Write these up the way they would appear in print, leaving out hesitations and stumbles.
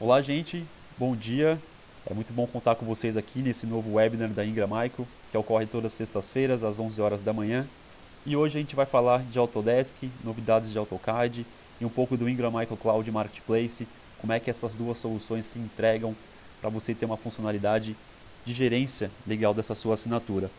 Olá, gente, bom dia. É muito bom contar com vocês aqui nesse novo webinar da Ingram Micro, que ocorre todas as sextas-feiras às 11 horas da manhã. E hoje a gente vai falar de Autodesk, novidades de AutoCAD e um pouco do Ingram Micro Cloud Marketplace, como é que essas duas soluções se entregam para você ter uma funcionalidade de gerência legal dessa sua assinatura.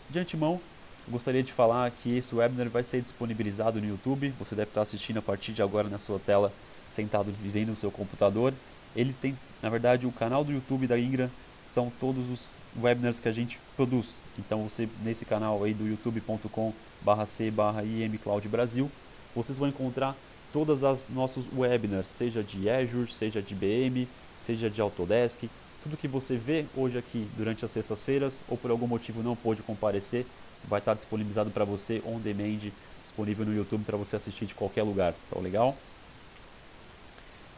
De antemão, gostaria de falar que esse webinar vai ser disponibilizado no YouTube. Você deve estar assistindo a partir de agora na sua tela, sentado vendo o seu computador. Ele tem, na verdade, o canal do YouTube da Ingram são todos os webinars que a gente produz. Então, você nesse canal aí do youtube.com/c/imcloudbrasil, vocês vão encontrar todas as nossos webinars, seja de Azure, seja de IBM, seja de Autodesk. Tudo que você vê hoje aqui durante as sextas-feiras ou por algum motivo não pôde comparecer, vai estar disponibilizado para você on demand, disponível no YouTube para você assistir de qualquer lugar. Tá legal?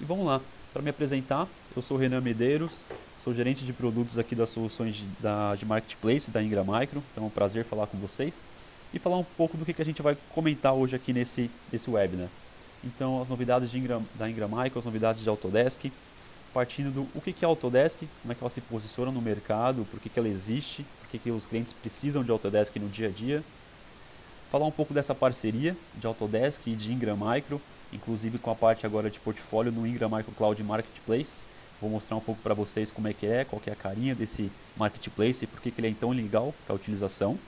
E vamos lá, para me apresentar, eu sou Renan Medeiros, sou gerente de produtos aqui das soluções de Marketplace da Ingram Micro, então é um prazer falar com vocês e falar um pouco do que a gente vai comentar hoje aqui nesse webinar. Então, as novidades da Ingram Micro, as novidades de Autodesk, partindo do o que é a Autodesk, como é que ela se posiciona no mercado, por que ela existe, por que os clientes precisam de Autodesk no dia a dia, falar um pouco dessa parceria de Autodesk e de Ingram Micro, inclusive com a parte agora de portfólio no Ingram Micro Cloud Marketplace. Vou mostrar um pouco para vocês como é que é, qual que é a carinha desse Marketplace e por que ele é tão legal para a utilização.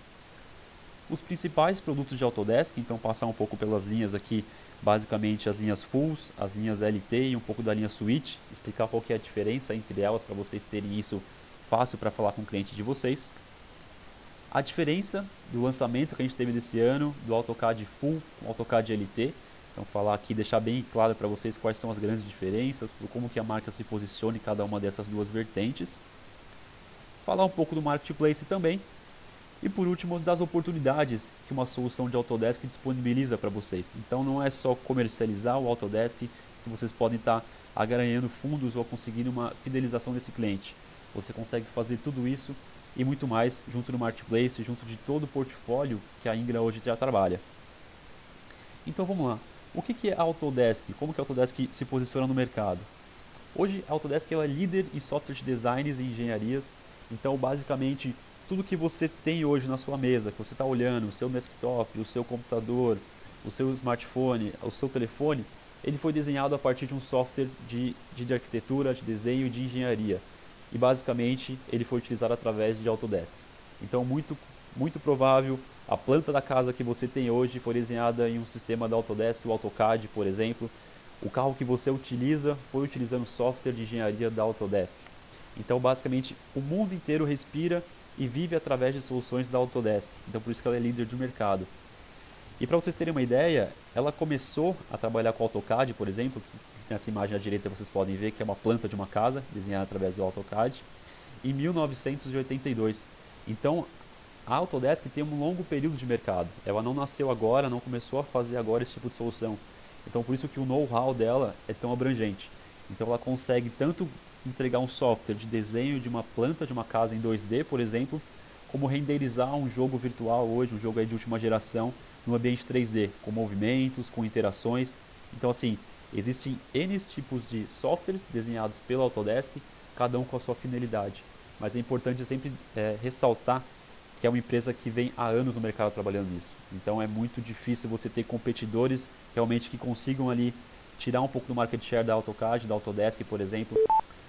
Os principais produtos de Autodesk, então passar um pouco pelas linhas aqui, basicamente as linhas Fulls, as linhas LT e um pouco da linha Suite, explicar qual que é a diferença entre elas para vocês terem isso fácil para falar com o cliente de vocês. A diferença do lançamento que a gente teve desse ano, do AutoCAD Full com o AutoCAD LT. Então falar aqui, deixar bem claro para vocês quais são as grandes diferenças, como que a marca se posiciona em cada uma dessas duas vertentes. Falar um pouco do Marketplace também. E por último, das oportunidades que uma solução de Autodesk disponibiliza para vocês. Então não é só comercializar o Autodesk que vocês podem estar agranhando fundos ou conseguindo uma fidelização desse cliente. Você consegue fazer tudo isso e muito mais junto no Marketplace, junto de todo o portfólio que a Ingram hoje já trabalha. Então vamos lá. O que é a Autodesk? Como que a Autodesk se posiciona no mercado? Hoje a Autodesk é líder em software de designs e engenharias. Então basicamente tudo que você tem hoje na sua mesa, que você está olhando, o seu desktop, o seu computador, o seu smartphone, o seu telefone, ele foi desenhado a partir de um software de arquitetura, de desenho e de engenharia. E basicamente ele foi utilizado através de Autodesk. Então muito provável a planta da casa que você tem hoje foi desenhada em um sistema da Autodesk, o AutoCAD, por exemplo. O carro que você utiliza foi utilizando software de engenharia da Autodesk. Então basicamente o mundo inteiro respira e vive através de soluções da Autodesk. Então por isso que ela é líder de mercado. E para vocês terem uma ideia, ela começou a trabalhar com o AutoCAD, por exemplo, que nessa imagem à direita vocês podem ver que é uma planta de uma casa, desenhada através do AutoCAD, em 1982. Então a Autodesk tem um longo período de mercado. Ela não nasceu agora, não começou a fazer agora esse tipo de solução. Então por isso que o know-how dela é tão abrangente. Então ela consegue tanto entregar um software de desenho de uma planta de uma casa em 2D, por exemplo, como renderizar um jogo virtual hoje, um jogo aí de última geração, no ambiente 3D, com movimentos, com interações. Então assim, existem N tipos de softwares desenhados pela Autodesk, cada um com a sua finalidade. Mas é importante sempre ressaltar que é uma empresa que vem há anos no mercado trabalhando nisso. Então é muito difícil você ter competidores realmente que consigam ali tirar um pouco do market share da AutoCAD, da Autodesk, por exemplo,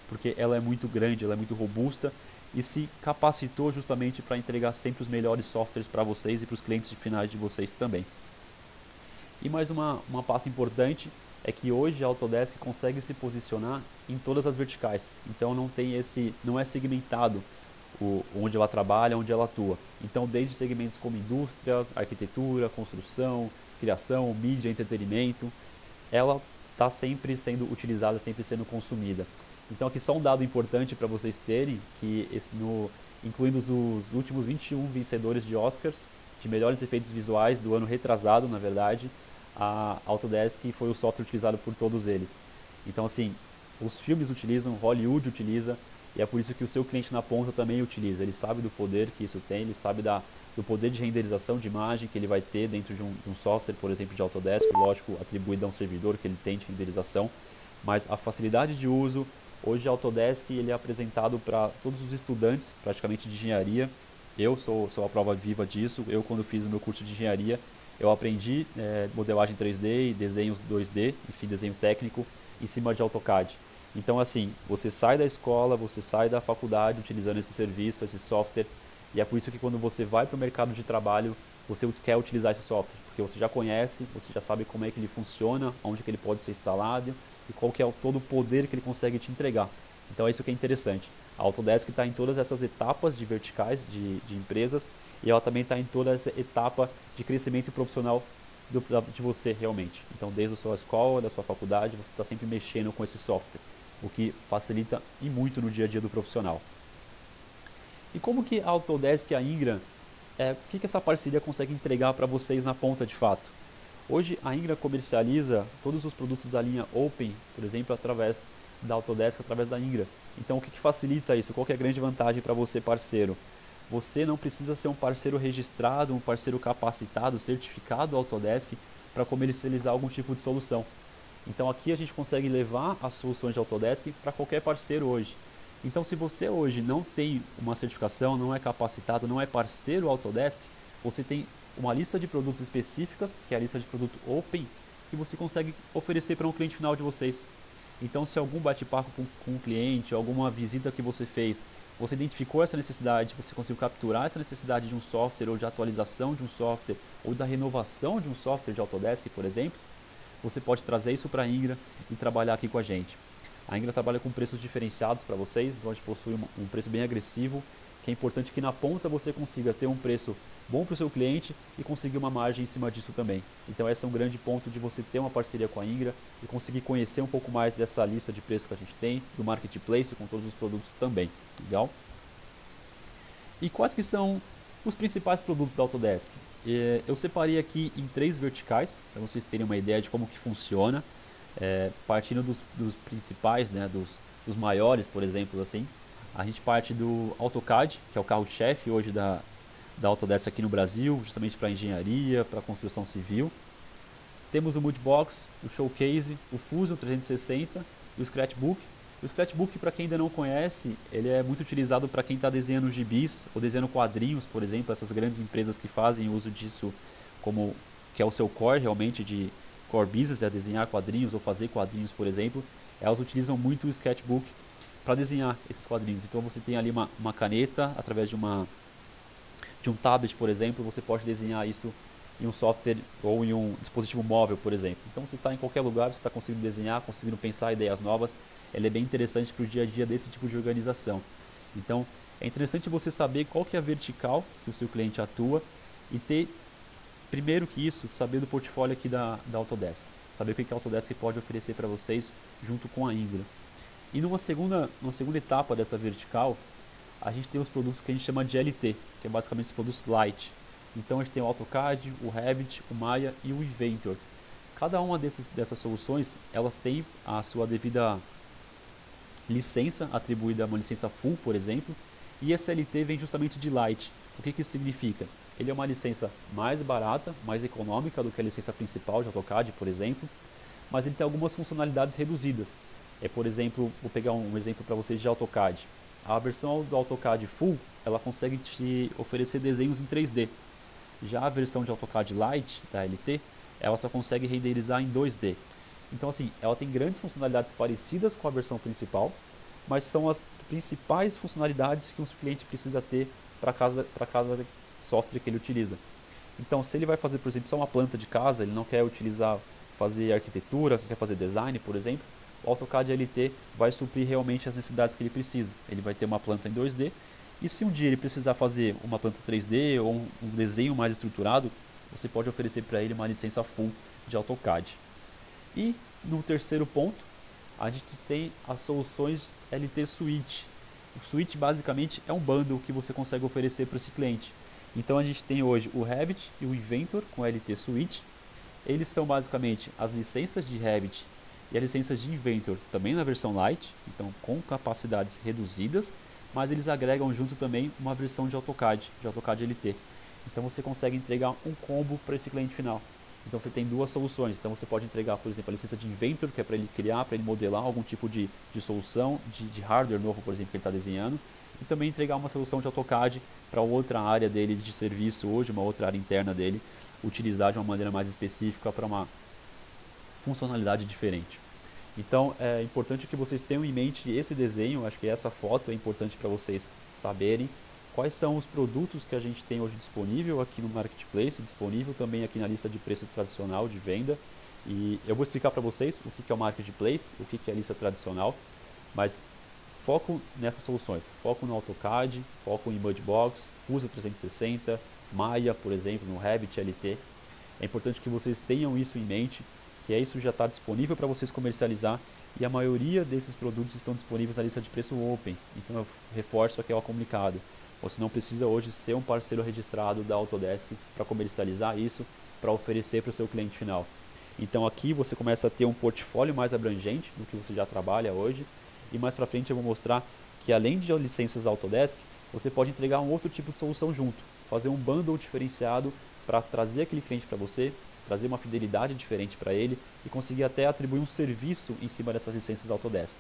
porque ela é muito grande, ela é muito robusta e se capacitou justamente para entregar sempre os melhores softwares para vocês e para os clientes finais de vocês também. E mais uma passo importante é que hoje a Autodesk consegue se posicionar em todas as verticais. Então não é segmentado onde ela trabalha, onde ela atua. Então desde segmentos como indústria, arquitetura, construção, criação, mídia, entretenimento, ela está sempre sendo utilizada, sempre sendo consumida. Então aqui só um dado importante para vocês terem, que incluindo os últimos 21 vencedores de Oscars, de melhores efeitos visuais do ano retrasado, na verdade, a Autodesk foi o software utilizado por todos eles. Então assim, os filmes utilizam, Hollywood utiliza, e é por isso que o seu cliente na ponta também utiliza. Ele sabe do poder que isso tem, ele sabe do poder de renderização de imagem que ele vai ter dentro de um software, por exemplo, de Autodesk, lógico, atribuído a um servidor que ele tem de renderização, mas a facilidade de uso, Hoje a Autodesk ele é apresentado para todos os estudantes, praticamente de engenharia. Eu sou a prova viva disso. Eu, quando fiz o meu curso de engenharia, eu aprendi modelagem 3D e desenhos 2D, enfim, desenho técnico, em cima de AutoCAD. Então, assim, você sai da escola, você sai da faculdade utilizando esse serviço, esse software, e é por isso que quando você vai para o mercado de trabalho, você quer utilizar esse software, porque você já conhece, você já sabe como é que ele funciona, onde que ele pode ser instalado e qual que é todo o poder que ele consegue te entregar. Então é isso que é interessante. A Autodesk está em todas essas etapas de verticais de empresas e ela também está em toda essa etapa de crescimento profissional de você realmente. Então desde a sua escola, da sua faculdade, você está sempre mexendo com esse software, o que facilita e muito no dia a dia do profissional. E como que a Autodesk e a Ingram, o que essa parceria consegue entregar para vocês na ponta de fato? Hoje a Ingram comercializa todos os produtos da linha Open, por exemplo, através da Autodesk, através da Ingram. Então o que facilita isso? Qual que é a grande vantagem para você, parceiro? Você não precisa ser um parceiro registrado, um parceiro capacitado, certificado Autodesk para comercializar algum tipo de solução. Então aqui a gente consegue levar as soluções de Autodesk para qualquer parceiro hoje. Então se você hoje não tem uma certificação, não é capacitado, não é parceiro Autodesk, você tem uma lista de produtos específicas, que é a lista de produto Open, que você consegue oferecer para um cliente final de vocês. Então se algum bate-papo com um cliente, alguma visita que você fez, você identificou essa necessidade, você conseguiu capturar essa necessidade de um software ou de atualização de um software ou da renovação de um software de Autodesk, por exemplo, você pode trazer isso para a Ingram e trabalhar aqui com a gente. A Ingram trabalha com preços diferenciados para vocês, então a gente possui um preço bem agressivo, que é importante que na ponta você consiga ter um preço bom para o seu cliente e conseguir uma margem em cima disso também. Então esse é um grande ponto de você ter uma parceria com a Ingram e conseguir conhecer um pouco mais dessa lista de preços que a gente tem, do marketplace com todos os produtos também. Legal? E quais que são os principais produtos da Autodesk? Eu separei aqui em 3 verticais, para vocês terem uma ideia de como que funciona. Partindo dos principais, né, dos maiores, por exemplo, assim, a gente parte do AutoCAD, que é o carro-chefe hoje da Autodesk aqui no Brasil, justamente para engenharia, para construção civil. Temos o Moodbox, o Showcase, o Fusion 360 e o Sketchbook. O Sketchbook, para quem ainda não conhece, ele é muito utilizado para quem está desenhando gibis ou desenhando quadrinhos, por exemplo, essas grandes empresas que fazem uso disso como que é o seu core realmente de core business, é desenhar quadrinhos ou fazer quadrinhos, por exemplo, elas utilizam muito o Sketchbook para desenhar esses quadrinhos. Então você tem ali uma caneta, através de um tablet, por exemplo, você pode desenhar isso em um software ou em um dispositivo móvel, por exemplo. Então você está em qualquer lugar, você está conseguindo desenhar, conseguindo pensar ideias novas. Ela é bem interessante para o dia a dia desse tipo de organização. Então é interessante você saber qual que é a vertical que o seu cliente atua e ter, primeiro que isso, saber do portfólio aqui da Autodesk. Saber o que a Autodesk pode oferecer para vocês junto com a Ingram. E numa segunda etapa dessa vertical, a gente tem os produtos que a gente chama de LT, que é basicamente os produtos light. Então a gente tem o AutoCAD, o Revit, o Maya e o Inventor. Cada uma dessas soluções, elas têm a sua devida licença, atribuída a uma licença full, por exemplo, e esse LT vem justamente de light. O que isso significa? Ele é uma licença mais barata, mais econômica do que a licença principal de AutoCAD, por exemplo, mas ele tem algumas funcionalidades reduzidas. Por exemplo, vou pegar um exemplo para vocês de AutoCAD. A versão do AutoCAD Full, ela consegue te oferecer desenhos em 3D. Já a versão de AutoCAD Lite, da LT, ela só consegue renderizar em 2D. Então assim, ela tem grandes funcionalidades parecidas com a versão principal, mas são as principais funcionalidades que o cliente precisa ter para cada software que ele utiliza. Então se ele vai fazer, por exemplo, só uma planta de casa, ele não quer fazer arquitetura, quer fazer design, por exemplo, o AutoCAD LT vai suprir realmente as necessidades que ele precisa. Ele vai ter uma planta em 2D e se um dia ele precisar fazer uma planta 3D ou um desenho mais estruturado, você pode oferecer para ele uma licença full de AutoCAD. E no terceiro ponto, a gente tem as soluções LT Suite. O Suite basicamente é um bundle que você consegue oferecer para esse cliente. Então a gente tem hoje o Revit e o Inventor com LT Suite. Eles são basicamente as licenças de Revit e as licenças de Inventor também na versão Lite, então com capacidades reduzidas, mas eles agregam junto também uma versão de AutoCAD LT. Então você consegue entregar um combo para esse cliente final. Então você tem duas soluções. Então você pode entregar, por exemplo, a licença de Inventor, que é para ele criar, para ele modelar algum tipo de solução, de hardware novo, por exemplo, que ele está desenhando. E também entregar uma solução de AutoCAD para outra área dele de serviço hoje, uma outra área interna dele, utilizar de uma maneira mais específica para uma funcionalidade diferente. Então é importante que vocês tenham em mente esse desenho, acho que essa foto é importante para vocês saberem quais são os produtos que a gente tem hoje disponível aqui no Marketplace, disponível também aqui na lista de preço tradicional de venda. E eu vou explicar para vocês o que é o Marketplace, o que é a lista tradicional, mas foco nessas soluções, foco no AutoCAD, foco em Mudbox, Fusion 360, Maya, por exemplo, no Revit LT. É importante que vocês tenham isso em mente, que isso já está disponível para vocês comercializar e a maioria desses produtos estão disponíveis na lista de preço Open. Então eu reforço aqui o comunicado. Você não precisa hoje ser um parceiro registrado da Autodesk para comercializar isso, para oferecer para o seu cliente final. Então aqui você começa a ter um portfólio mais abrangente do que você já trabalha hoje. E mais para frente eu vou mostrar que além de licenças Autodesk, você pode entregar um outro tipo de solução junto. Fazer um bundle diferenciado para trazer aquele cliente para você, trazer uma fidelidade diferente para ele e conseguir até atribuir um serviço em cima dessas licenças Autodesk.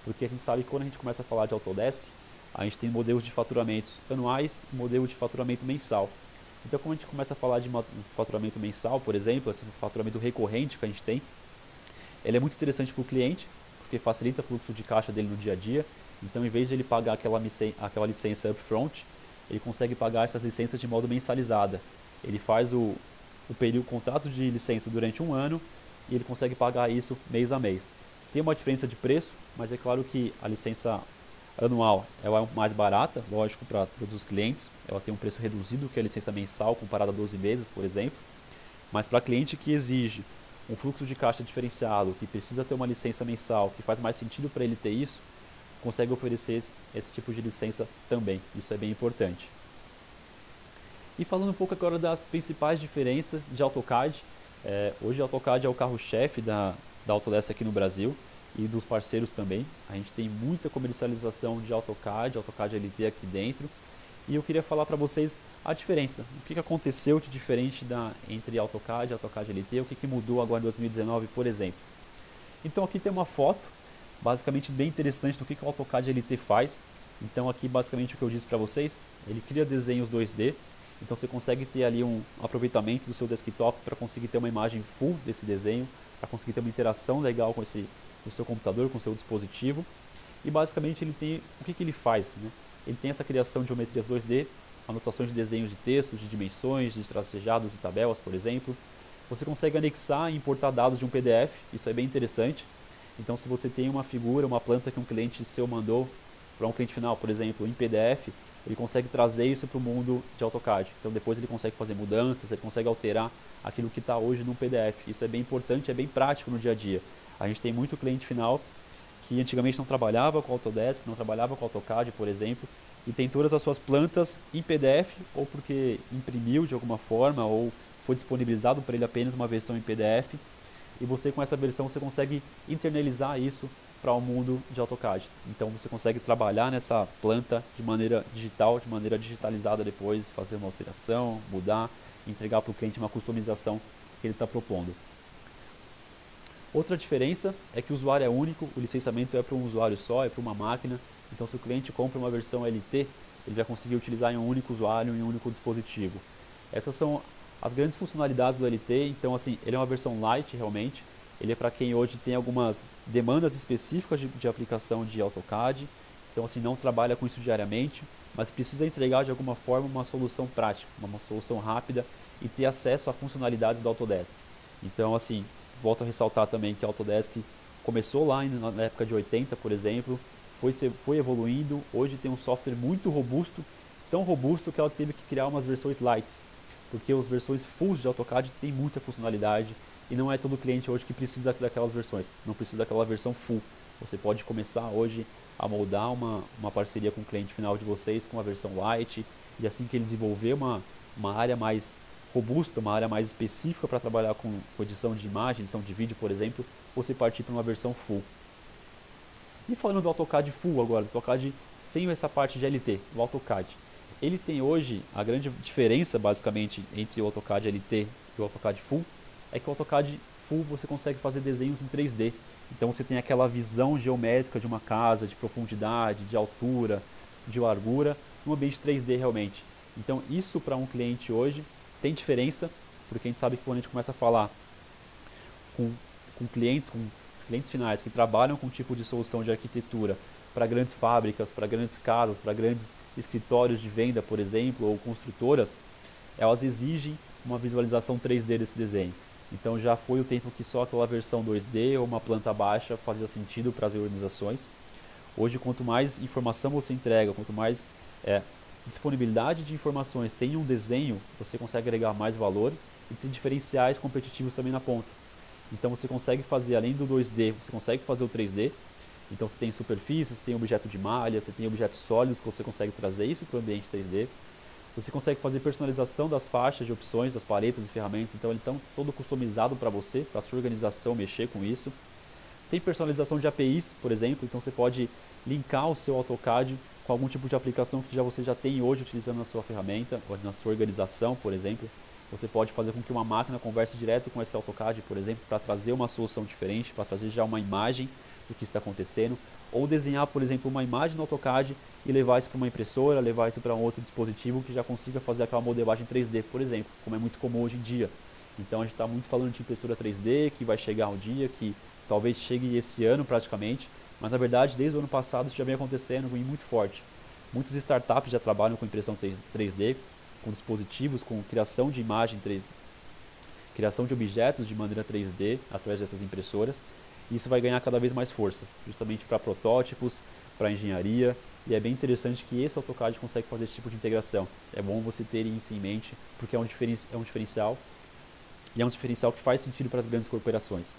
Porque a gente sabe que quando a gente começa a falar de Autodesk, a gente tem modelos de faturamentos anuais e modelo de faturamento mensal. Então, quando a gente começa a falar de faturamento mensal, por exemplo, esse faturamento recorrente que a gente tem, ele é muito interessante para o cliente, porque facilita o fluxo de caixa dele no dia a dia. Então, em vez de ele pagar aquela licença upfront, ele consegue pagar essas licenças de modo mensalizada. Ele faz o contrato de licença durante um ano e ele consegue pagar isso mês a mês. Tem uma diferença de preço, mas é claro que a licença anual ela é mais barata, lógico, para todos os clientes. Ela tem um preço reduzido que a licença mensal comparada a 12 meses, por exemplo. Mas para cliente que exige um fluxo de caixa diferenciado, que precisa ter uma licença mensal, que faz mais sentido para ele ter isso, consegue oferecer esse tipo de licença também. Isso é bem importante. E falando um pouco agora das principais diferenças de AutoCAD. Hoje o AutoCAD é o carro-chefe da Autodesk aqui no Brasil e dos parceiros também. A gente tem muita comercialização de AutoCAD LT aqui dentro. E eu queria falar para vocês a diferença. O que aconteceu de diferente entre AutoCAD e AutoCAD LT, o que mudou agora em 2019, por exemplo. Então aqui tem uma foto, basicamente bem interessante do que o AutoCAD LT faz. Então aqui basicamente o que eu disse para vocês, ele cria desenhos 2D. Então você consegue ter ali um aproveitamento do seu desktop para conseguir ter uma imagem full desse desenho, para conseguir ter uma interação legal com o seu computador, com o seu dispositivo. E basicamente ele tem, o que ele faz? Né? Ele tem essa criação de geometrias 2D, anotações de desenhos de textos, de dimensões, de tracejados e tabelas, por exemplo. Você consegue anexar e importar dados de um PDF, isso é bem interessante. Então se você tem uma figura, uma planta que um cliente seu mandou para um cliente final, por exemplo, em PDF, ele consegue trazer isso para o mundo de AutoCAD. Então depois ele consegue fazer mudanças, ele consegue alterar aquilo que está hoje no PDF. Isso é bem importante, é bem prático no dia a dia. A gente tem muito cliente final que antigamente não trabalhava com Autodesk, não trabalhava com AutoCAD, por exemplo, e tem todas as suas plantas em PDF, ou porque imprimiu de alguma forma, ou foi disponibilizado para ele apenas uma versão em PDF, e você com essa versão você consegue internalizar isso para o mundo de AutoCAD. Então você consegue trabalhar nessa planta de maneira digital, de maneira digitalizada depois, fazer uma alteração, mudar, entregar para o cliente uma customização que ele está propondo. Outra diferença é que o usuário é único, o licenciamento é para um usuário só, é para uma máquina. Então se o cliente compra uma versão LT, ele vai conseguir utilizar em um único usuário, em um único dispositivo. Essas são as grandes funcionalidades do LT. Então assim, ele é uma versão light realmente. Ele é para quem hoje tem algumas demandas específicas de aplicação de AutoCAD. Então assim, não trabalha com isso diariamente, mas precisa entregar de alguma forma uma solução prática, uma solução rápida e ter acesso a funcionalidades da Autodesk. Então assim, volto a ressaltar também que a Autodesk começou lá na época de 80, por exemplo, foi evoluindo, hoje tem um software muito robusto, tão robusto que ela teve que criar umas versões lights, porque as versões full de AutoCAD têm muita funcionalidade e não é todo cliente hoje que precisa daquelas versões, não precisa daquela versão full. Você pode começar hoje a moldar uma parceria com o cliente final de vocês com a versão light, e assim que ele desenvolver uma área mais robusta, uma área mais específica para trabalhar com edição de imagem, edição de vídeo, por exemplo, você partir para uma versão full. E falando do AutoCAD full agora, do AutoCAD sem essa parte de LT, o AutoCAD. Ele tem hoje a grande diferença basicamente entre o AutoCAD LT e o AutoCAD full, é que o AutoCAD Full você consegue fazer desenhos em 3D. Então você tem aquela visão geométrica de uma casa, de profundidade, de altura, de largura, num ambiente 3D realmente. Então isso para um cliente hoje tem diferença, porque a gente sabe que quando a gente começa a falar com, com clientes finais que trabalham com um tipo de solução de arquitetura para grandes fábricas, para grandes casas, para grandes escritórios de venda, por exemplo, ou construtoras, elas exigem uma visualização 3D desse desenho. Então já foi o tempo que só aquela versão 2D ou uma planta baixa fazia sentido para as organizações. Hoje, quanto mais informação você entrega, quanto mais disponibilidade de informações tem um desenho, você consegue agregar mais valor e ter diferenciais competitivos também na ponta. Então você consegue fazer, além do 2D, você consegue fazer o 3D. Então você tem superfícies, tem objeto de malha, você tem objetos sólidos que você consegue trazer isso para o ambiente 3D. Você consegue fazer personalização das faixas de opções, das paletas e ferramentas, então ele está todo customizado para você, para a sua organização mexer com isso. Tem personalização de APIs, por exemplo, então você pode linkar o seu AutoCAD com algum tipo de aplicação que você já tem hoje utilizando na sua ferramenta, ou na sua organização, por exemplo. Você pode fazer com que uma máquina converse direto com esse AutoCAD, por exemplo, para trazer uma solução diferente, para trazer já uma imagem do que está acontecendo, ou desenhar, por exemplo, uma imagem no AutoCAD e levar isso para uma impressora, levar isso para um outro dispositivo que já consiga fazer aquela modelagem 3D, por exemplo, como é muito comum hoje em dia. Então a gente está muito falando de impressora 3D, que vai chegar um dia, que talvez chegue esse ano praticamente, mas na verdade desde o ano passado isso já vem acontecendo e muito forte. Muitas startups já trabalham com impressão 3D, com dispositivos, com criação de imagem 3D, criação de objetos de maneira 3D através dessas impressoras. E isso vai ganhar cada vez mais força, justamente para protótipos, para engenharia, e é bem interessante que esse AutoCAD consegue fazer esse tipo de integração. É bom você ter isso em mente, porque é um diferencial, e é um diferencial que faz sentido para as grandes corporações.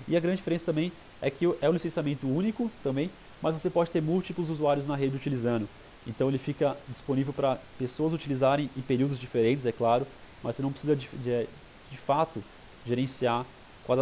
E a grande diferença também é que é um licenciamento único também, mas você pode ter múltiplos usuários na rede utilizando. Então ele fica disponível para pessoas utilizarem em períodos diferentes, é claro, mas você não precisa de fato gerenciar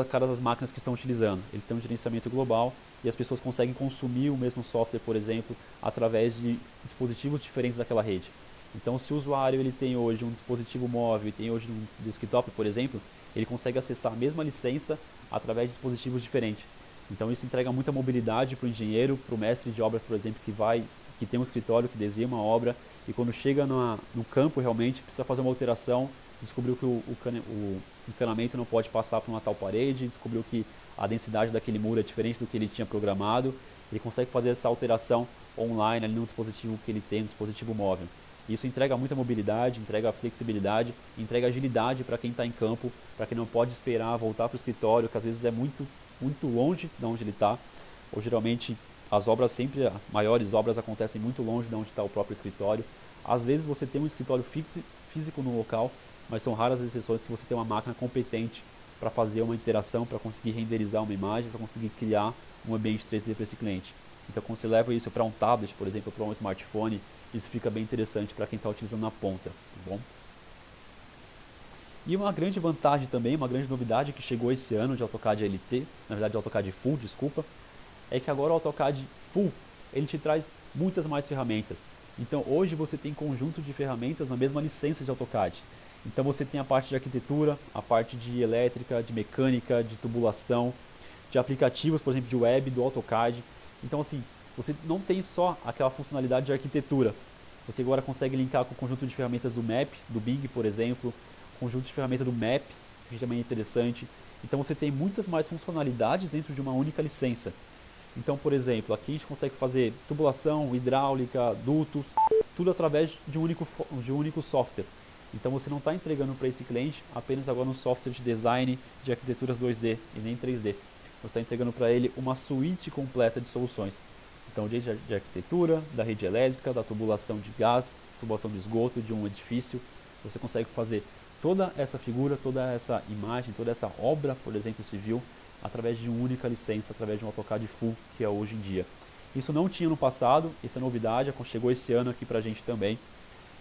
cada das máquinas que estão utilizando. Ele tem um gerenciamento global e as pessoas conseguem consumir o mesmo software, por exemplo, através de dispositivos diferentes daquela rede. Então, se o usuário ele tem hoje um dispositivo móvel e tem hoje um desktop, por exemplo, ele consegue acessar a mesma licença através de dispositivos diferentes. Então, isso entrega muita mobilidade para o engenheiro, para o mestre de obras, por exemplo, que tem um escritório, que desenha uma obra e quando chega no campo realmente precisa fazer uma alteração, descobriu que o encanamento não pode passar por uma tal parede, descobriu que a densidade daquele muro é diferente do que ele tinha programado, ele consegue fazer essa alteração online ali no dispositivo que ele tem, no dispositivo móvel. Isso entrega muita mobilidade, entrega flexibilidade, entrega agilidade para quem está em campo, para quem não pode esperar voltar para o escritório, que às vezes é muito longe de onde ele está, ou geralmente as maiores obras acontecem muito longe de onde está o próprio escritório. Às vezes você tem um escritório físico no local, mas são raras as exceções que você tem uma máquina competente para fazer uma interação, para conseguir renderizar uma imagem, para conseguir criar um ambiente 3D para esse cliente. Então, quando você leva isso para um tablet, por exemplo, para um smartphone, isso fica bem interessante para quem está utilizando na ponta, tá bom? E uma grande vantagem também, uma grande novidade que chegou esse ano de AutoCAD LT, na verdade AutoCAD Full, desculpa, é que agora o AutoCAD Full, ele te traz muitas mais ferramentas. Então hoje você tem conjunto de ferramentas na mesma licença de AutoCAD. Então você tem a parte de arquitetura, a parte de elétrica, de mecânica, de tubulação, de aplicativos, por exemplo, de web, do AutoCAD. Então assim, você não tem só aquela funcionalidade de arquitetura. Você agora consegue linkar com o conjunto de ferramentas do Map, do Bing, por exemplo, conjunto de ferramentas do Map, que também é interessante. Então você tem muitas mais funcionalidades dentro de uma única licença. Então, por exemplo, aqui a gente consegue fazer tubulação, hidráulica, dutos, tudo através de um único software. Então você não está entregando para esse cliente apenas agora um software de design de arquiteturas 2D e nem 3D. Você está entregando para ele uma suíte completa de soluções. Então, desde de arquitetura, da rede elétrica, da tubulação de gás, tubulação de esgoto de um edifício, você consegue fazer toda essa figura, toda essa imagem, toda essa obra, por exemplo, civil, através de uma única licença, através de um AutoCAD Full, que é hoje em dia. Isso não tinha no passado, isso é novidade, chegou esse ano aqui para a gente também.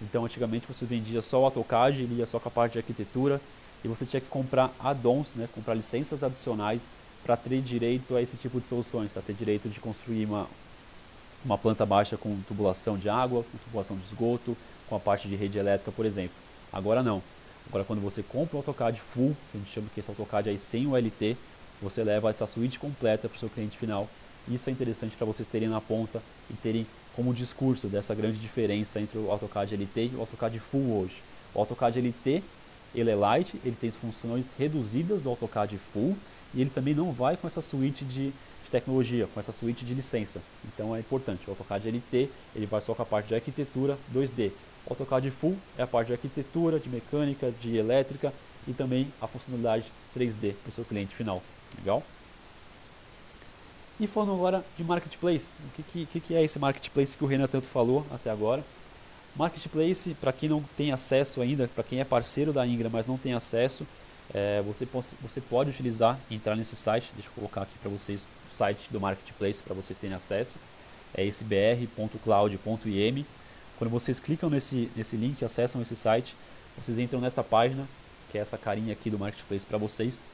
Então, antigamente você vendia só o AutoCAD, ele ia só com a parte de arquitetura, e você tinha que comprar add-ons, né, comprar licenças adicionais para ter direito a esse tipo de soluções, para ter direito de construir uma planta baixa com tubulação de água, com tubulação de esgoto, com a parte de rede elétrica, por exemplo. Agora não. Agora, quando você compra o AutoCAD Full, que a gente chama que esse AutoCAD aí sem o LT, você leva essa suíte completa para o seu cliente final. Isso é interessante para vocês terem na ponta e terem como discurso dessa grande diferença entre o AutoCAD LT e o AutoCAD Full hoje. O AutoCAD LT, ele é light, ele tem as funções reduzidas do AutoCAD Full e ele também não vai com essa suíte de tecnologia, com essa suíte de licença. Então é importante, o AutoCAD LT, ele vai só com a parte de arquitetura 2D. O AutoCAD Full é a parte de arquitetura, de mecânica, de elétrica e também a funcionalidade 3D para o seu cliente final. Legal? E falando agora de Marketplace, o que é esse Marketplace que o Renan tanto falou até agora? Marketplace, para quem não tem acesso ainda, para quem é parceiro da Ingram, mas não tem acesso, você pode utilizar, entrar nesse site, deixa eu colocar aqui para vocês o site do Marketplace para vocês terem acesso, é esse br.cloud.im. Quando vocês clicam nesse link, acessam esse site, vocês entram nessa página, que é essa carinha aqui do Marketplace para vocês.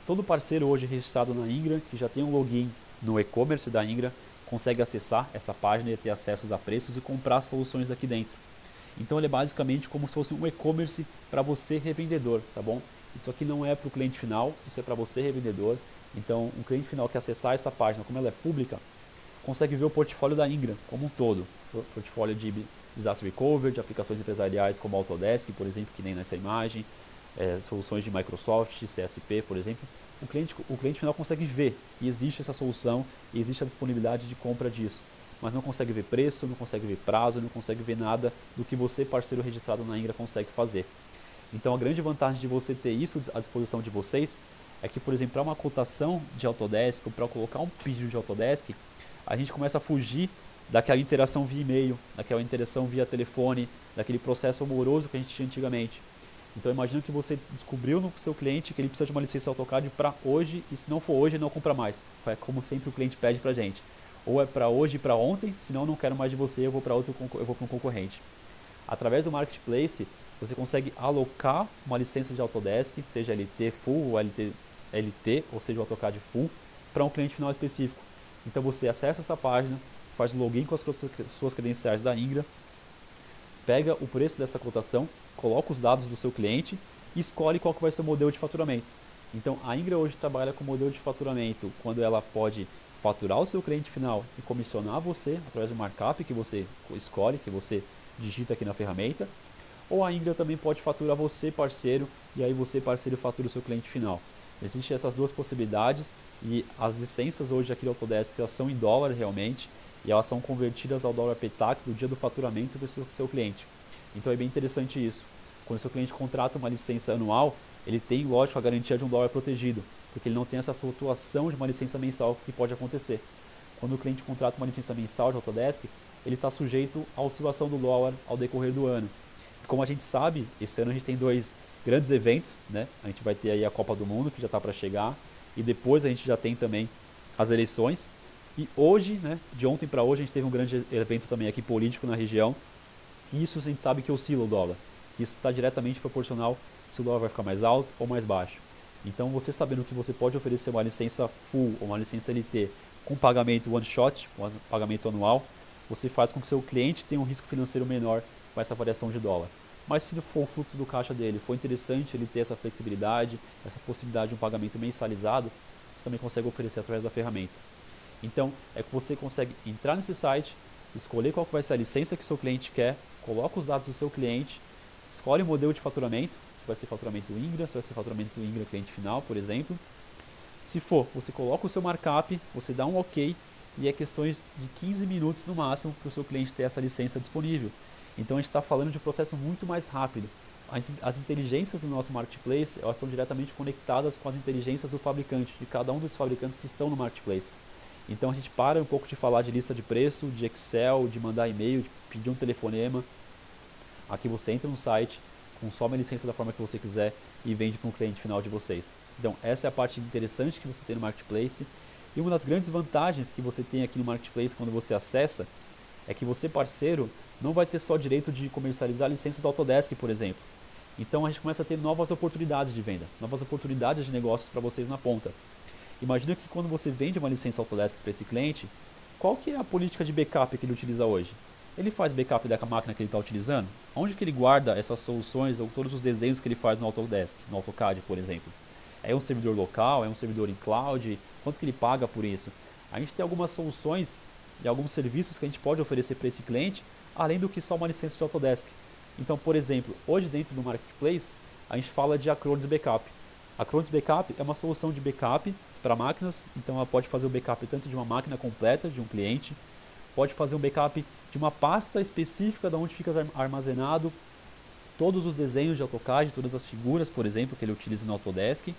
Todo parceiro hoje registrado na Ingram, que já tem um login no e-commerce da Ingram, consegue acessar essa página e ter acessos a preços e comprar soluções aqui dentro. Então ele é basicamente como se fosse um e-commerce para você revendedor, tá bom? Isso aqui não é para o cliente final, isso é para você revendedor. Então um cliente final que acessar essa página, como ela é pública, consegue ver o portfólio da Ingram como um todo. O portfólio de disaster recovery, de aplicações empresariais como Autodesk, por exemplo, que nem nessa imagem, soluções de Microsoft, CSP, por exemplo. O cliente final consegue ver e existe essa solução e existe a disponibilidade de compra disso, mas não consegue ver preço, não consegue ver prazo, não consegue ver nada do que você, parceiro registrado na Ingram, consegue fazer. Então a grande vantagem de você ter isso à disposição de vocês é que, por exemplo, para uma cotação de Autodesk ou para colocar um pedido de Autodesk, a gente começa a fugir daquela interação via e-mail, daquela interação via telefone, daquele processo amoroso que a gente tinha antigamente. Então imagina que você descobriu no seu cliente que ele precisa de uma licença AutoCAD para hoje e se não for hoje, não compra mais. É como sempre o cliente pede para a gente. Ou é para hoje e para ontem, senão eu não quero mais de você, eu vou para um concorrente. Através do Marketplace, você consegue alocar uma licença de Autodesk, seja LT Full ou LT, ou seja o AutoCAD Full, para um cliente final específico. Então você acessa essa página, faz o login com as suas credenciais da Ingram, pega o preço dessa cotação, coloca os dados do seu cliente e escolhe qual que vai ser o modelo de faturamento. Então a Ingram hoje trabalha com modelo de faturamento quando ela pode faturar o seu cliente final e comissionar você através do markup que você escolhe, que você digita aqui na ferramenta, ou a Ingram também pode faturar você, parceiro, e aí você, parceiro, fatura o seu cliente final. Existem essas duas possibilidades e as licenças hoje aqui do Autodesk elas são em dólar realmente e elas são convertidas ao dólar PTAX no dia do faturamento do seu cliente. Então é bem interessante isso. Quando o seu cliente contrata uma licença anual, ele tem, lógico, a garantia de um dólar protegido, porque ele não tem essa flutuação de uma licença mensal que pode acontecer. Quando o cliente contrata uma licença mensal de Autodesk, ele está sujeito à oscilação do dólar ao decorrer do ano. E como a gente sabe, esse ano a gente tem dois grandes eventos, né? A gente vai ter aí a Copa do Mundo, que já está para chegar, e depois a gente já tem também as eleições. E hoje, né, de ontem para hoje, a gente teve um grande evento também aqui político na região, e isso a gente sabe que oscila o dólar. Isso está diretamente proporcional se o dólar vai ficar mais alto ou mais baixo. Então, você sabendo que você pode oferecer uma licença full ou uma licença LT com pagamento one shot, um pagamento anual, você faz com que o seu cliente tenha um risco financeiro menor com essa variação de dólar. Mas se for o fluxo do caixa dele for interessante ele ter essa flexibilidade, essa possibilidade de um pagamento mensalizado, você também consegue oferecer através da ferramenta. Então, é que você consegue entrar nesse site, escolher qual que vai ser a licença que o seu cliente quer, coloca os dados do seu cliente, escolhe o modelo de faturamento, se vai ser faturamento Ingram, se vai ser faturamento Ingram cliente final, por exemplo. Se for, você coloca o seu markup, você dá um OK e é questões de 15 minutos no máximo para o seu cliente ter essa licença disponível. Então a gente está falando de um processo muito mais rápido. As inteligências do nosso Marketplace elas estão diretamente conectadas com as inteligências do fabricante, de cada um dos fabricantes que estão no Marketplace. Então a gente para um pouco de falar de lista de preço, de Excel, de mandar e-mail, de pedir um telefonema. Aqui você entra no site, consome a licença da forma que você quiser e vende para um cliente final de vocês. Então essa é a parte interessante que você tem no Marketplace. E uma das grandes vantagens que você tem aqui no Marketplace quando você acessa é que você, parceiro, não vai ter só direito de comercializar licenças Autodesk, por exemplo. Então a gente começa a ter novas oportunidades de venda, novas oportunidades de negócios para vocês na ponta. Imagina que quando você vende uma licença Autodesk para esse cliente, qual que é a política de backup que ele utiliza hoje? ele faz backup da máquina que ele está utilizando? Onde que ele guarda essas soluções ou todos os desenhos que ele faz no Autodesk, no AutoCAD, por exemplo? É um servidor local? É um servidor em cloud? Quanto que ele paga por isso? A gente tem algumas soluções e alguns serviços que a gente pode oferecer para esse cliente, além do que só uma licença de Autodesk. Então, por exemplo, hoje dentro do Marketplace, a gente fala de Acronis Backup. Acronis Backup é uma solução de backup para máquinas, então ela pode fazer o backup tanto de uma máquina completa de um cliente, pode fazer um backup de uma pasta específica de onde fica armazenado todos os desenhos de AutoCAD, todas as figuras, por exemplo, que ele utiliza no Autodesk.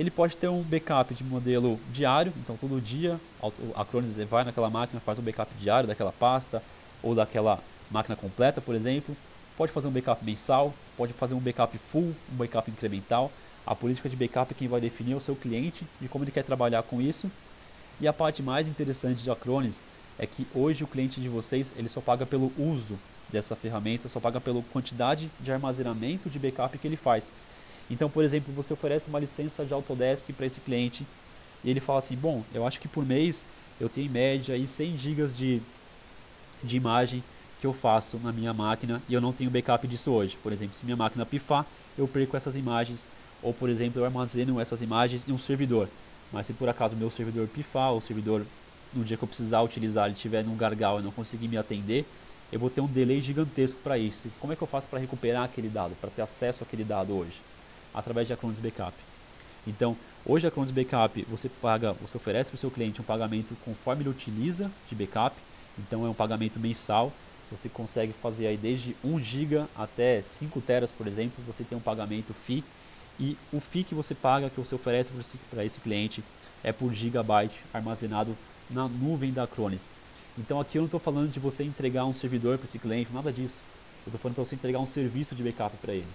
Ele pode ter um backup de modelo diário, então todo dia a Acronis vai naquela máquina, faz um backup diário daquela pasta ou daquela máquina completa, por exemplo. Pode fazer um backup mensal, pode fazer um backup full, um backup incremental. A política de backup quem vai definir é o seu cliente e como ele quer trabalhar com isso. E a parte mais interessante de Acronis é que hoje o cliente de vocês ele só paga pelo uso dessa ferramenta, só paga pela quantidade de armazenamento de backup que ele faz. Então, por exemplo, você oferece uma licença de Autodesk para esse cliente e ele fala assim, bom, eu acho que por mês eu tenho em média aí 100 GB de imagem que eu faço na minha máquina e eu não tenho backup disso hoje. Por exemplo, se minha máquina pifar, eu perco essas imagens, ou por exemplo, eu armazeno essas imagens em um servidor. Mas se por acaso o meu servidor pifar, ou o servidor, no dia que eu precisar utilizar, ele estiver num gargalo e não conseguir me atender, eu vou ter um delay gigantesco para isso. E como é que eu faço para recuperar aquele dado, para ter acesso àquele dado hoje? Através de Acronis Backup. Então, hoje a Acronis Backup, você oferece para o seu cliente um pagamento conforme ele utiliza de backup. Então é um pagamento mensal. Você consegue fazer aí desde 1 GB até 5 teras, por exemplo, você tem um pagamento FII. E o FII que você paga, que você oferece para esse cliente, é por gigabyte armazenado na nuvem da Acronis. Então aqui eu não estou falando de você entregar um servidor para esse cliente, nada disso. Eu estou falando para você entregar um serviço de backup para ele.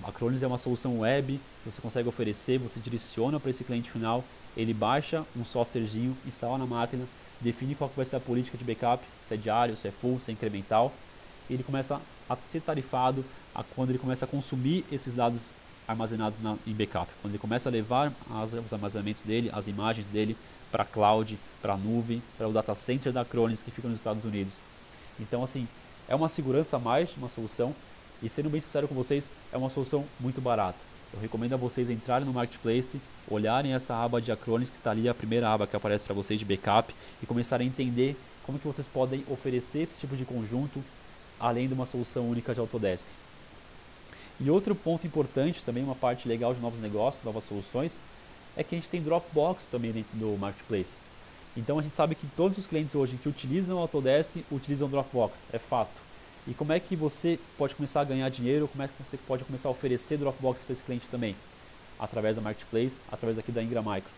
A Acronis é uma solução web, você consegue oferecer, você direciona para esse cliente final, ele baixa um softwarezinho, instala na máquina, define qual que vai ser a política de backup, se é diário, se é full, se é incremental, e ele começa a ser tarifado quando ele começa a consumir esses dados armazenados em backup, quando ele começa a levar os armazenamentos dele, as imagens dele para a cloud, para a nuvem, para o data center da Acronis que fica nos Estados Unidos. Então assim, é uma segurança a mais, uma solução. E sendo bem sincero com vocês, é uma solução muito barata. Eu recomendo a vocês entrarem no Marketplace, olharem essa aba de Acronis, que está ali, a primeira aba que aparece para vocês de backup, e começarem a entender como que vocês podem oferecer esse tipo de conjunto, além de uma solução única de Autodesk. E outro ponto importante, também uma parte legal de novos negócios, novas soluções, é que a gente tem Dropbox também dentro do Marketplace. Então a gente sabe que todos os clientes hoje que utilizam o Autodesk utilizam Dropbox, é fato. E como é que você pode começar a ganhar dinheiro, como é que você pode começar a oferecer Dropbox para esse cliente também? Através da Marketplace, através aqui da Ingram Micro.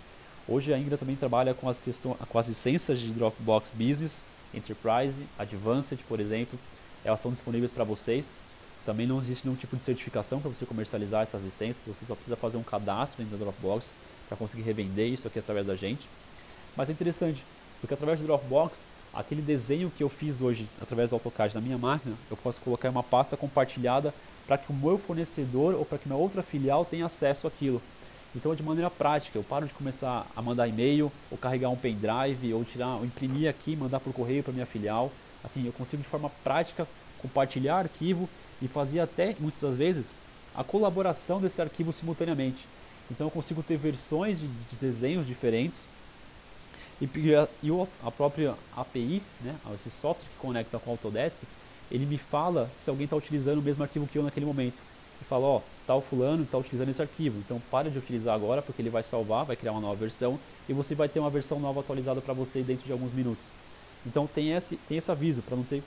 Hoje a Ingram também trabalha com as licenças de Dropbox Business, Enterprise, Advanced, por exemplo. Elas estão disponíveis para vocês. Também não existe nenhum tipo de certificação para você comercializar essas licenças. Você só precisa fazer um cadastro dentro da Dropbox para conseguir revender isso aqui através da gente. Mas é interessante, porque através do Dropbox, aquele desenho que eu fiz hoje através do AutoCAD na minha máquina, eu posso colocar em uma pasta compartilhada para que o meu fornecedor ou para que minha outra filial tenha acesso àquilo. Então, de maneira prática, eu paro de começar a mandar e-mail, ou carregar um pendrive, ou imprimir aqui e mandar por correio para minha filial. Assim, eu consigo de forma prática compartilhar arquivo e fazer até, muitas das vezes, a colaboração desse arquivo simultaneamente. Então, eu consigo ter versões de desenhos diferentes. E a própria API, né, esse software que conecta com o Autodesk, ele me fala se alguém está utilizando o mesmo arquivo que eu naquele momento. E fala, ó, tal fulano está utilizando esse arquivo, então para de utilizar agora porque ele vai salvar, vai criar uma nova versão e você vai ter uma versão nova atualizada para você dentro de alguns minutos. Então tem esse aviso para não ter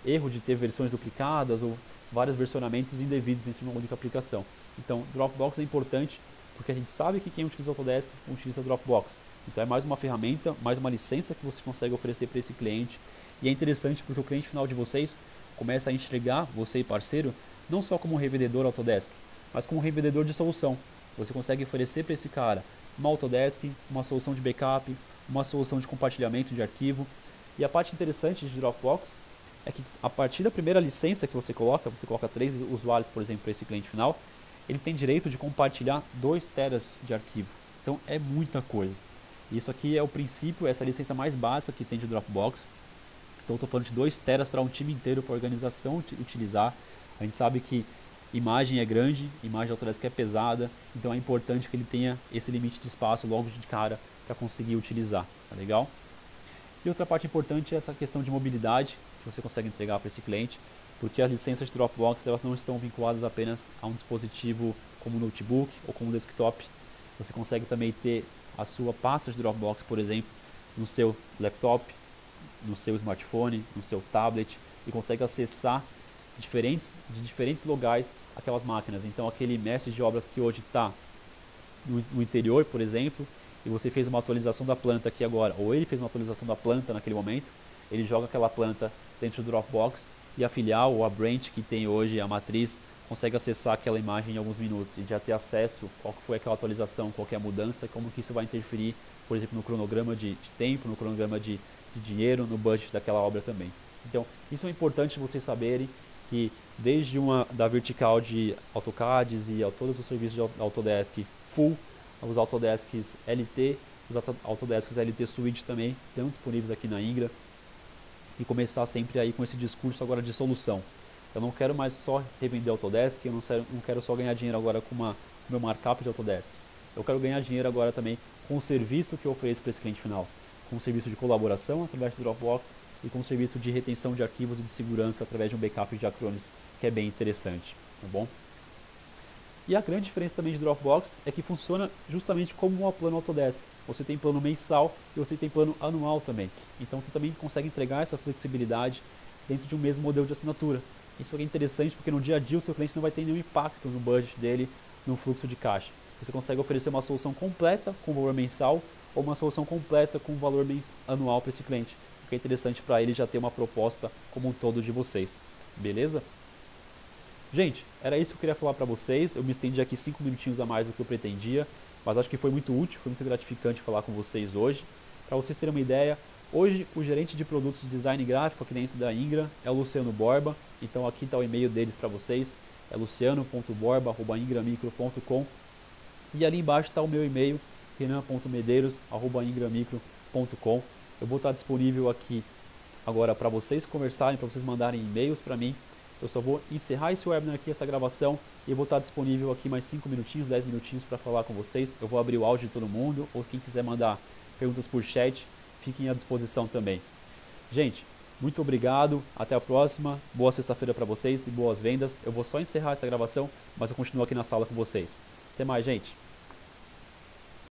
erro de ter versões duplicadas ou vários versionamentos indevidos dentro de uma única aplicação. Então Dropbox é importante porque a gente sabe que quem utiliza Autodesk utiliza Dropbox. Então é mais uma ferramenta, mais uma licença que você consegue oferecer para esse cliente. E é interessante porque o cliente final de vocês começa a enxergar você e parceiro não só como um revendedor Autodesk, mas como um revendedor de solução. Você consegue oferecer para esse cara uma Autodesk, uma solução de backup, uma solução de compartilhamento de arquivo. E a parte interessante de Dropbox é que a partir da primeira licença que você coloca 3 usuários, por exemplo, para esse cliente final, ele tem direito de compartilhar 2 teras de arquivo. Então é muita coisa. Isso aqui é o princípio, essa licença mais básica que tem de Dropbox. Então eu estou falando de 2 teras para um time inteiro, para a organização utilizar. A gente sabe que imagem é grande, imagem Autodesk é pesada, então é importante que ele tenha esse limite de espaço logo de cara para conseguir utilizar, tá legal? E outra parte importante é essa questão de mobilidade que você consegue entregar para esse cliente, porque as licenças de Dropbox elas não estão vinculadas apenas a um dispositivo como notebook ou como desktop. Você consegue também ter a sua pasta de Dropbox, por exemplo, no seu laptop, no seu smartphone, no seu tablet, e consegue acessar de diferentes locais aquelas máquinas. Então aquele mestre de obras que hoje está no interior, por exemplo, e você fez uma atualização da planta aqui agora, ou ele fez uma atualização da planta naquele momento, ele joga aquela planta dentro do Dropbox e a filial ou a branch que tem hoje, a matriz, consegue acessar aquela imagem em alguns minutos e já ter acesso qual que foi aquela atualização, qual que é a mudança, como que isso vai interferir, por exemplo, no cronograma de tempo, no cronograma de dinheiro, no budget daquela obra também. Então, isso é importante vocês saberem que desde da vertical de AutoCADs e todos os serviços de Autodesk Full, os Autodesks LT, os Autodesks LT Suite também estão disponíveis aqui na Ingra, e começar sempre aí com esse discurso agora de solução. Eu não quero mais só revender Autodesk, eu não quero só ganhar dinheiro agora com o meu markup de Autodesk. Eu quero ganhar dinheiro agora também com o serviço que eu ofereço para esse cliente final, com o serviço de colaboração através do Dropbox e com o serviço de retenção de arquivos e de segurança através de um backup de Acronis, que é bem interessante, tá bom? E a grande diferença também de Dropbox é que funciona justamente como um plano Autodesk. Você tem plano mensal e você tem plano anual também. Então você também consegue entregar essa flexibilidade dentro de um mesmo modelo de assinatura. Isso é interessante porque no dia a dia o seu cliente não vai ter nenhum impacto no budget dele, no fluxo de caixa. Você consegue oferecer uma solução completa com valor mensal ou uma solução completa com valor anual para esse cliente. O que é interessante para ele já ter uma proposta como um todo de vocês. Beleza? Gente, era isso que eu queria falar para vocês. Eu me estendi aqui 5 minutinhos a mais do que eu pretendia, mas acho que foi muito útil, foi muito gratificante falar com vocês hoje. Para vocês terem uma ideia, hoje o gerente de produtos de design gráfico aqui dentro da Ingra é o Luciano Borba. Então aqui está o e-mail deles para vocês, é luciano.borba@ingramicro.com, e ali embaixo está o meu e-mail, renan.medeiros@ingramicro.com. Eu vou estar disponível aqui agora para vocês conversarem, para vocês mandarem e-mails para mim. Eu só vou encerrar esse webinar aqui, essa gravação, e eu vou estar disponível aqui mais 5 minutinhos, 10 minutinhos para falar com vocês. Eu vou abrir o áudio de todo mundo, ou quem quiser mandar perguntas por chat, fiquem à disposição também. Gente, muito obrigado, até a próxima, boa sexta-feira para vocês e boas vendas. Eu vou só encerrar essa gravação, mas eu continuo aqui na sala com vocês. Até mais, gente!